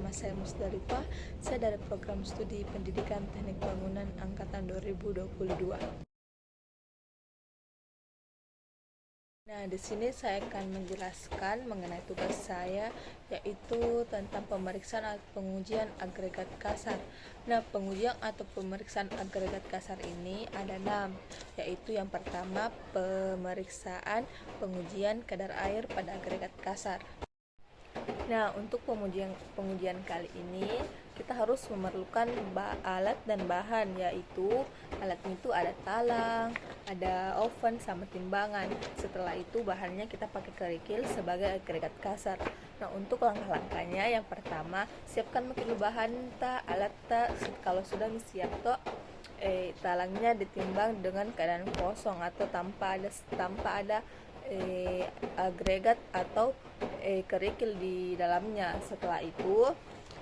Nama saya Musdalifah, saya dari program studi Pendidikan Teknik Bangunan Angkatan 2022. Nah, di sini saya akan menjelaskan mengenai tugas saya, yaitu tentang pemeriksaan atau pengujian agregat kasar. Nah, pengujian atau pemeriksaan agregat kasar ini ada 6, yaitu yang pertama pemeriksaan pengujian kadar air pada agregat kasar. Nah, untuk pengujian kali ini kita harus memerlukan alat dan bahan, yaitu alatnya itu ada talang, ada oven sama timbangan. Setelah itu bahannya kita pakai kerikil sebagai agregat kasar. Nah, untuk langkah-langkahnya yang pertama, siapkan dulu bahan alat kalau sudah siap talangnya ditimbang dengan keadaan kosong atau tanpa ada agregat atau kerikil di dalamnya. Setelah itu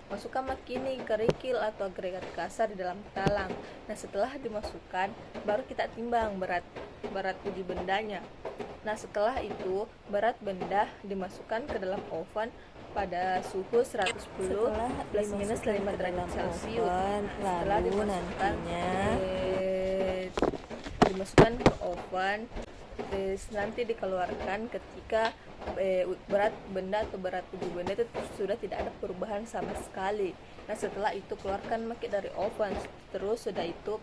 masukkan makini kerikil atau agregat kasar di dalam talang. Nah, setelah dimasukkan baru kita timbang berat uji bendanya. Nah, setelah itu berat benda dimasukkan ke dalam oven pada suhu 110 plus minus 5 derajat Celcius. Setelah dimasukkan ke oven, nanti dikeluarkan ketika berat benda atau berat uji benda itu sudah tidak ada perubahan sama sekali. Nah, setelah itu keluarkan dari oven. Terus sudah itu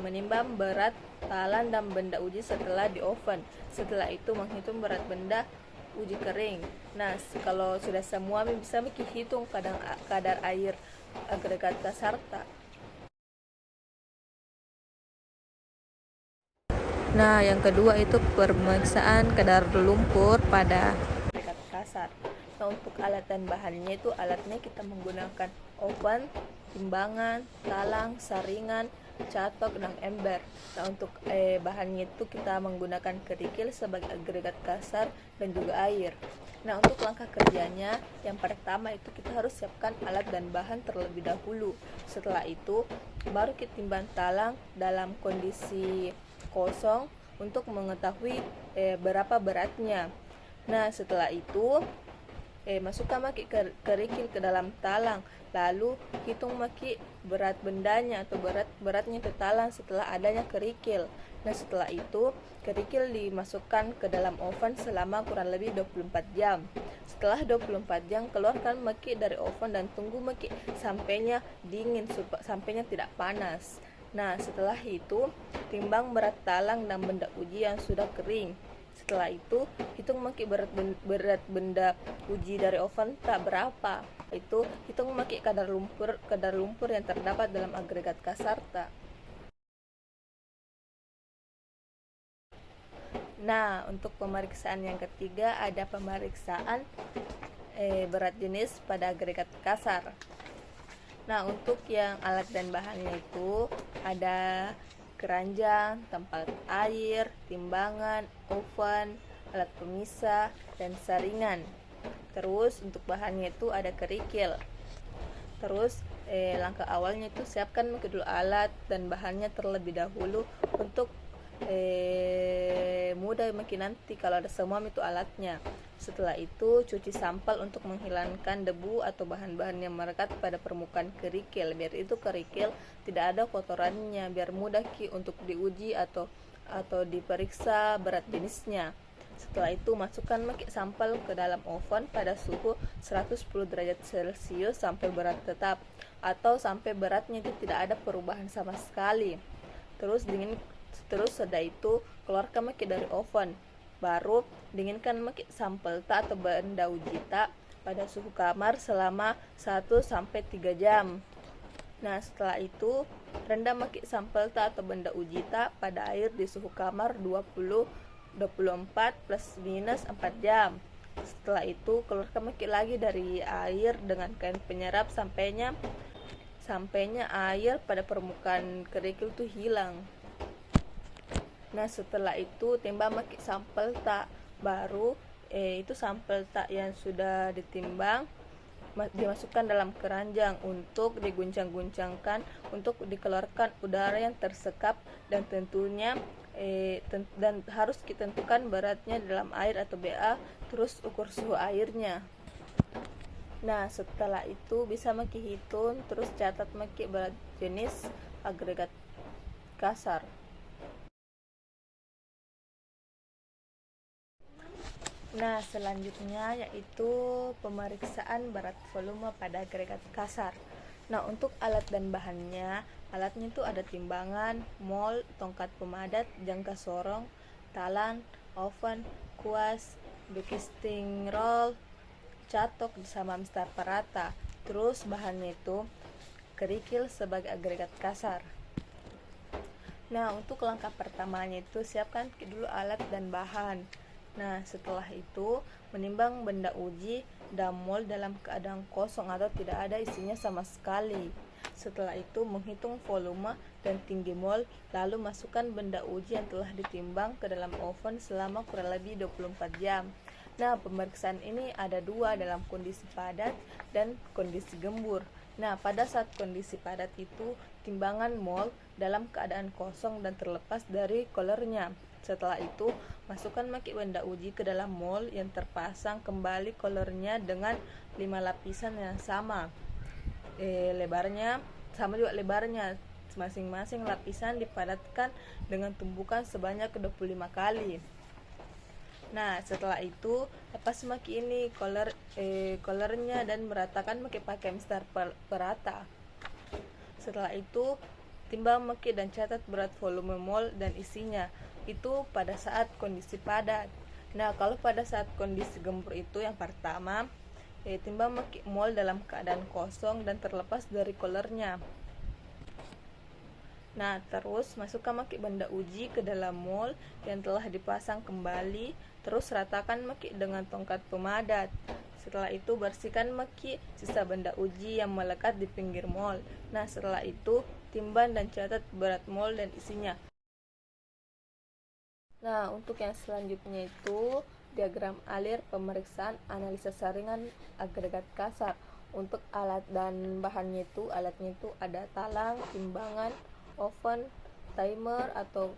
menimbang berat talang dan benda uji setelah di oven. Setelah itu menghitung berat benda uji kering. Nah, kalau sudah semua bisa hitung kadar air agregat kasar. Nah, yang kedua itu pemeriksaan kadar lumpur pada agregat kasar. Nah, untuk alat dan bahannya itu alatnya kita menggunakan oven, timbangan, talang, saringan, catok, dan ember. Nah, untuk bahannya itu kita menggunakan kerikil sebagai agregat kasar dan juga air. Nah, untuk langkah kerjanya, yang pertama itu kita harus siapkan alat dan bahan terlebih dahulu. Setelah itu baru kita timbang talang dalam kondisi kosong untuk mengetahui berapa beratnya. Nah, setelah itu masukkan kerikil ke dalam talang, lalu hitung berat bendanya atau beratnya ke talang setelah adanya kerikil. Nah, setelah itu kerikil dimasukkan ke dalam oven selama kurang lebih 24 jam. Setelah 24 jam keluarkan dari oven dan tunggu sampainya dingin, sampainya tidak panas. Nah, setelah itu timbang berat talang dan benda uji yang sudah kering. Setelah itu hitung berat benda uji dari oven berapa. Itu hitung kadar lumpur yang terdapat dalam agregat kasar . Nah, untuk pemeriksaan yang ketiga ada pemeriksaan berat jenis pada agregat kasar. Nah, untuk yang alat dan bahannya itu ada keranjang, tempat air, timbangan, oven, alat pemisah, dan saringan. Terus untuk bahannya itu ada kerikil. Terus langkah awalnya itu siapkan dulu alat dan bahannya terlebih dahulu untuk mudah nanti kalau ada semua itu alatnya. Setelah itu cuci sampel untuk menghilangkan debu atau bahan-bahan yang melekat pada permukaan kerikil, biar itu kerikil tidak ada kotorannya, biar mudah untuk diuji atau diperiksa berat jenisnya. Setelah itu masukkan sampel ke dalam oven pada suhu 110 derajat Celcius sampai berat tetap atau sampai beratnya itu tidak ada perubahan sama sekali. Terus sudah itu keluarkan dari oven. Baru dinginkan sampel atau benda uji pada suhu kamar selama 1-3 jam. Nah, setelah itu rendam sampel atau benda uji pada air di suhu kamar 24 plus minus 4 jam. Setelah itu keluarkan lagi dari air dengan kain penyerap sampainya air pada permukaan kerikil itu hilang. Nah, setelah itu timbang sampel baru itu sampel yang sudah ditimbang dimasukkan dalam keranjang untuk diguncang-guncangkan untuk dikeluarkan udara yang tersekap dan tentunya dan harus ditentukan beratnya dalam air atau BA, terus ukur suhu airnya. Nah, setelah itu bisa maki hitung, terus catat maki berat jenis agregat kasar. Nah, selanjutnya yaitu pemeriksaan berat volume pada agregat kasar. Nah, untuk alat dan bahannya, alatnya itu ada timbangan, mol, tongkat pemadat, jangka sorong, talang, oven, kuas, backcasting roll, catok, sama mistar perata. Terus bahannya itu kerikil sebagai agregat kasar. Nah, untuk langkah pertamanya itu siapkan dulu alat dan bahan. Nah, setelah itu menimbang benda uji dan mol dalam keadaan kosong atau tidak ada isinya sama sekali. Setelah itu menghitung volume dan tinggi mol, lalu masukkan benda uji yang telah ditimbang ke dalam oven selama kurang lebih 24 jam. Nah, pemeriksaan ini ada dua, dalam kondisi padat dan kondisi gembur. Nah, pada saat kondisi padat itu timbangan mol dalam keadaan kosong dan terlepas dari kolernya. Setelah itu, masukkan maki benda uji ke dalam mol yang terpasang kembali kolernya dengan 5 lapisan yang sama. Lebarnya sama juga lebarnya. Masing-masing lapisan dipadatkan dengan tumbukan sebanyak 25 kali. Nah, setelah itu lepas maki ini kolernya dan meratakan pakai mistar perata. Setelah itu timbang maki dan catat berat volume mol dan isinya itu pada saat kondisi padat. Nah, kalau pada saat kondisi gembur itu yang pertama timbang maki mol dalam keadaan kosong dan terlepas dari kolernya. Nah, terus masukkan maki benda uji ke dalam mol yang telah dipasang kembali, terus ratakan maki dengan tongkat pemadat. Setelah itu bersihkan maki sisa benda uji yang melekat di pinggir mol. Nah, setelah itu timbang dan catat berat mol dan isinya. Nah, untuk yang selanjutnya itu diagram alir pemeriksaan analisa saringan agregat kasar. Untuk alat dan bahannya itu, alatnya itu ada talang, timbangan, oven, timer atau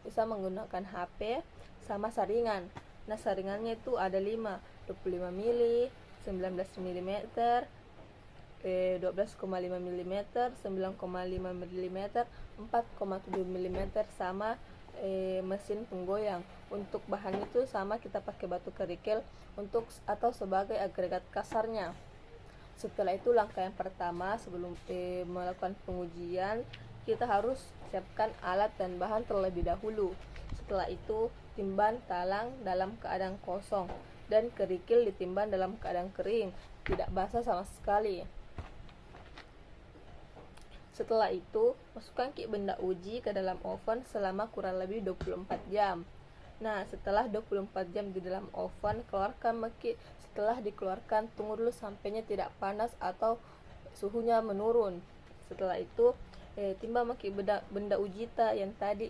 bisa menggunakan HP, sama saringan. Nah, saringannya itu ada 5, 25 mili, 19 mm, 12,5 mm, 9,5 mm, 4,7 mm, sama mesin penggoyang. Untuk bahan itu sama, kita pakai batu kerikil untuk atau sebagai agregat kasarnya. Setelah itu langkah yang pertama sebelum melakukan pengujian, kita harus siapkan alat dan bahan terlebih dahulu. Setelah itu timbang talang dalam keadaan kosong dan kerikil ditimbang dalam keadaan kering, tidak basah sama sekali. Setelah itu masukkan benda uji ke dalam oven selama kurang lebih 24 jam. Nah, setelah 24 jam di dalam oven, keluarkan maki. Setelah dikeluarkan, tunggu dulu sampainya tidak panas atau suhunya menurun. Setelah itu timbang maki benda uji yang tadi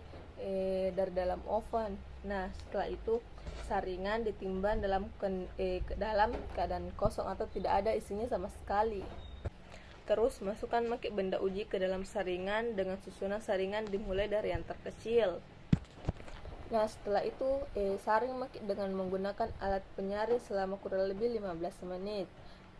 dari dalam oven. Nah, setelah itu saringan ditimbang dalam keadaan kosong atau tidak ada isinya sama sekali. Terus masukkan maki benda uji ke dalam saringan dengan susunan saringan dimulai dari yang terkecil. Nah, setelah itu saring maki dengan menggunakan alat penyaring selama kurang lebih 15 menit.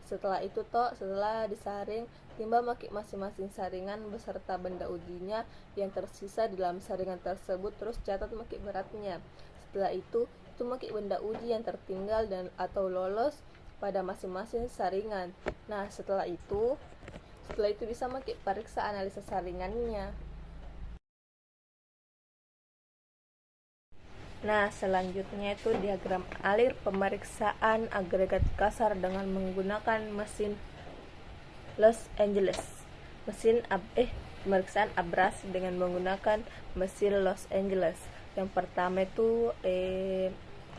Setelah itu setelah disaring, timbang maki masing-masing saringan beserta benda ujinya yang tersisa di dalam saringan tersebut, terus catat maki beratnya. Setelah itu maki benda uji yang tertinggal dan atau lolos pada masing-masing saringan. Nah, setelah itu bisa maki periksa analisa saringannya. Nah, selanjutnya itu diagram alir pemeriksaan agregat kasar dengan menggunakan mesin Los Angeles. Pemeriksaan abrasi dengan menggunakan mesin Los Angeles. Yang pertama itu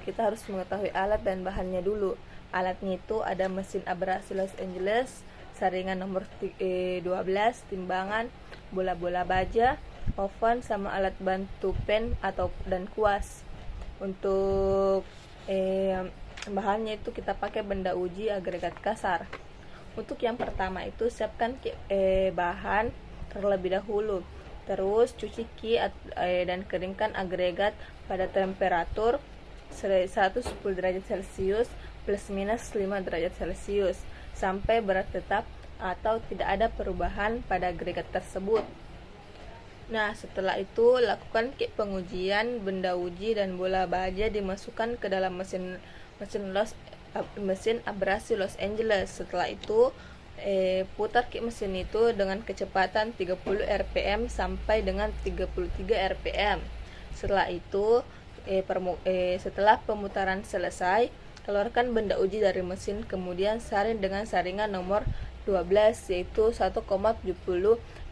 kita harus mengetahui alat dan bahannya dulu. Alatnya itu ada mesin abrasi Los Angeles, saringan nomor 12, timbangan, bola-bola baja, oven, sama alat bantu pen dan kuas. Untuk bahannya itu kita pakai benda uji agregat kasar. Untuk yang pertama itu siapkan bahan terlebih dahulu. Terus cuci dan keringkan agregat pada temperatur 110 derajat Celcius plus minus 5 derajat Celcius. sampai berat tetap atau tidak ada perubahan pada agregat tersebut. Nah, setelah itu lakukan kit pengujian, benda uji dan bola baja dimasukkan ke dalam mesin abrasi Los Angeles. Setelah itu putar kit mesin itu dengan kecepatan 30 rpm sampai dengan 33 rpm. Setelah itu setelah pemutaran selesai, keluarkan benda uji dari mesin, kemudian saring dengan saringan nomor 12 yaitu 1,70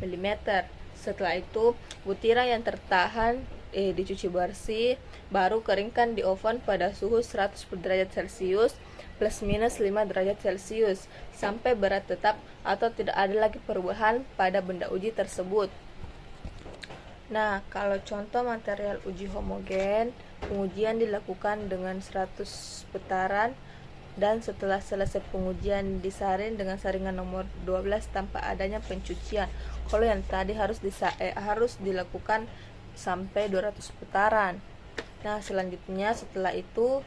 mm. Setelah itu butiran yang tertahan dicuci bersih, baru keringkan di oven pada suhu 100 derajat Celcius plus minus 5 derajat Celcius sampai berat tetap atau tidak ada lagi perubahan pada benda uji tersebut. Nah, kalau contoh material uji homogen, pengujian dilakukan dengan 100 putaran dan setelah selesai pengujian disaring dengan saringan nomor 12 tanpa adanya pencucian. Kalau yang tadi harus dilakukan sampai 200 putaran. Nah, selanjutnya setelah itu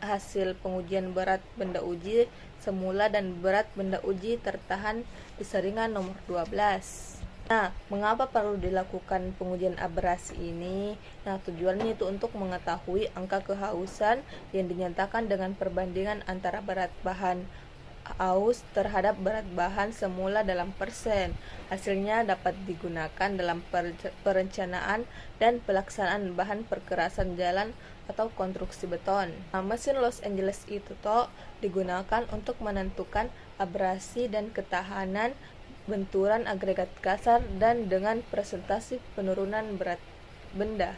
hasil pengujian berat benda uji semula dan berat benda uji tertahan di saringan nomor 12. Nah, mengapa perlu dilakukan pengujian abrasi ini? Nah, tujuannya itu untuk mengetahui angka kehausan yang dinyatakan dengan perbandingan antara berat bahan haus terhadap berat bahan semula dalam persen. Hasilnya dapat digunakan dalam perencanaan dan pelaksanaan bahan perkerasan jalan atau konstruksi beton. Nah, mesin Los Angeles itu digunakan untuk menentukan abrasi dan ketahanan benturan agregat kasar dan dengan presentasi penurunan berat benda.